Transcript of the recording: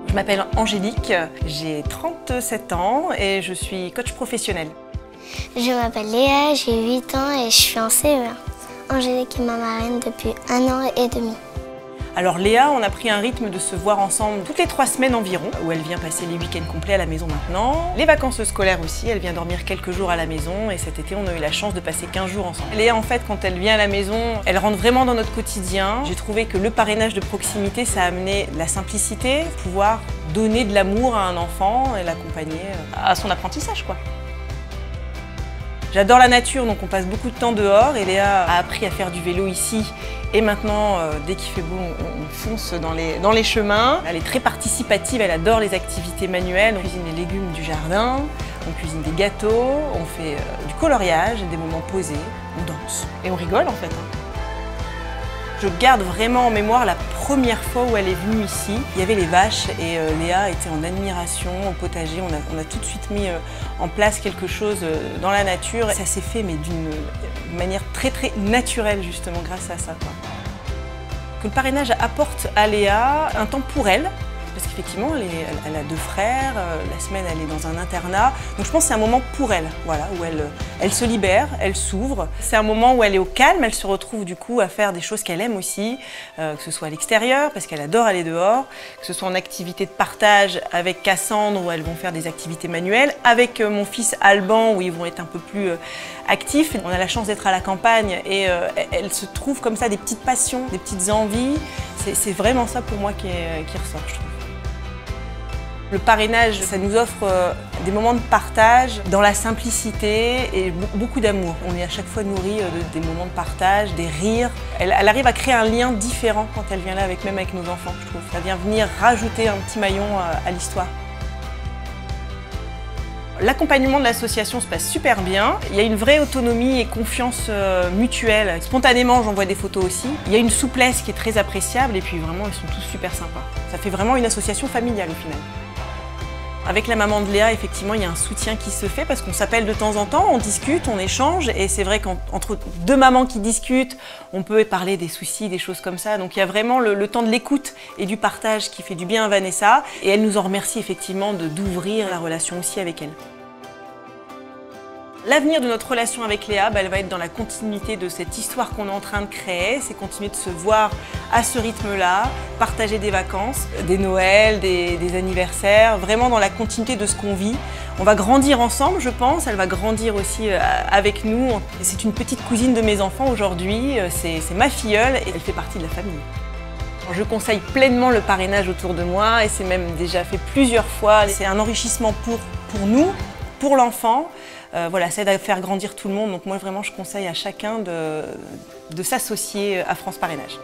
Je m'appelle Angélique, j'ai 37 ans et je suis coach professionnel. Je m'appelle Léa, j'ai 8 ans et je suis en CE1. Angélique est ma marraine depuis 1 an et demi. Alors Léa, on a pris un rythme de se voir ensemble toutes les 3 semaines environ, où elle vient passer les week-ends complets à la maison maintenant. Les vacances scolaires aussi, elle vient dormir quelques jours à la maison et cet été on a eu la chance de passer 15 jours ensemble. Léa en fait quand elle vient à la maison, elle rentre vraiment dans notre quotidien. J'ai trouvé que le parrainage de proximité ça a amené de la simplicité, pouvoir donner de l'amour à un enfant et l'accompagner à son apprentissage quoi. J'adore la nature, donc on passe beaucoup de temps dehors et Léa a appris à faire du vélo ici. Et maintenant, dès qu'il fait beau, on fonce dans les chemins. Elle est très participative, elle adore les activités manuelles. On cuisine les légumes du jardin, on cuisine des gâteaux, on fait du coloriage, des moments posés, on danse. Et on rigole en fait. Je garde vraiment en mémoire la première fois où elle est venue ici. Il y avait les vaches et Léa était en admiration au potager. On a tout de suite mis en place quelque chose dans la nature. Ça s'est fait mais d'une manière très naturelle justement grâce à ça. Que le parrainage apporte à Léa un temps pour elle. Parce qu'effectivement, elle a 2 frères, la semaine elle est dans un internat. Donc je pense que c'est un moment pour elle, voilà, où elle se libère, elle s'ouvre. C'est un moment où elle est au calme, elle se retrouve du coup à faire des choses qu'elle aime aussi, que ce soit à l'extérieur, parce qu'elle adore aller dehors, que ce soit en activité de partage avec Cassandre, où elles vont faire des activités manuelles, avec mon fils Alban, où ils vont être un peu plus actifs. On a la chance d'être à la campagne et elle se trouve comme ça des petites passions, des petites envies. C'est vraiment ça pour moi qui ressort, je trouve. Le parrainage, ça nous offre des moments de partage dans la simplicité et beaucoup d'amour. On est à chaque fois nourri des moments de partage, des rires. Elle arrive à créer un lien différent quand elle vient là, même avec nos enfants, je trouve. Ça vient venir rajouter un petit maillon à l'histoire. L'accompagnement de l'association se passe super bien. Il y a une vraie autonomie et confiance mutuelle. Spontanément, j'envoie des photos aussi. Il y a une souplesse qui est très appréciable et puis vraiment, ils sont tous super sympas. Ça fait vraiment une association familiale au final. Avec la maman de Léa, effectivement, il y a un soutien qui se fait parce qu'on s'appelle de temps en temps, on discute, on échange et c'est vrai qu'entre 2 mamans qui discutent, on peut parler des soucis, des choses comme ça. Donc il y a vraiment le temps de l'écoute et du partage qui fait du bien à Vanessa et elle nous en remercie effectivement d'ouvrir la relation aussi avec elle. L'avenir de notre relation avec Léa, elle va être dans la continuité de cette histoire qu'on est en train de créer, c'est continuer de se voir à ce rythme-là, partager des vacances, des Noëls, des anniversaires, vraiment dans la continuité de ce qu'on vit. On va grandir ensemble, je pense, elle va grandir aussi avec nous. C'est une petite cousine de mes enfants aujourd'hui, c'est ma filleule et elle fait partie de la famille. Je conseille pleinement le parrainage autour de moi et c'est même déjà fait plusieurs fois. C'est un enrichissement pour nous, pour l'enfant. Voilà, ça aide à faire grandir tout le monde. Donc moi vraiment je conseille à chacun de s'associer à France Parrainage.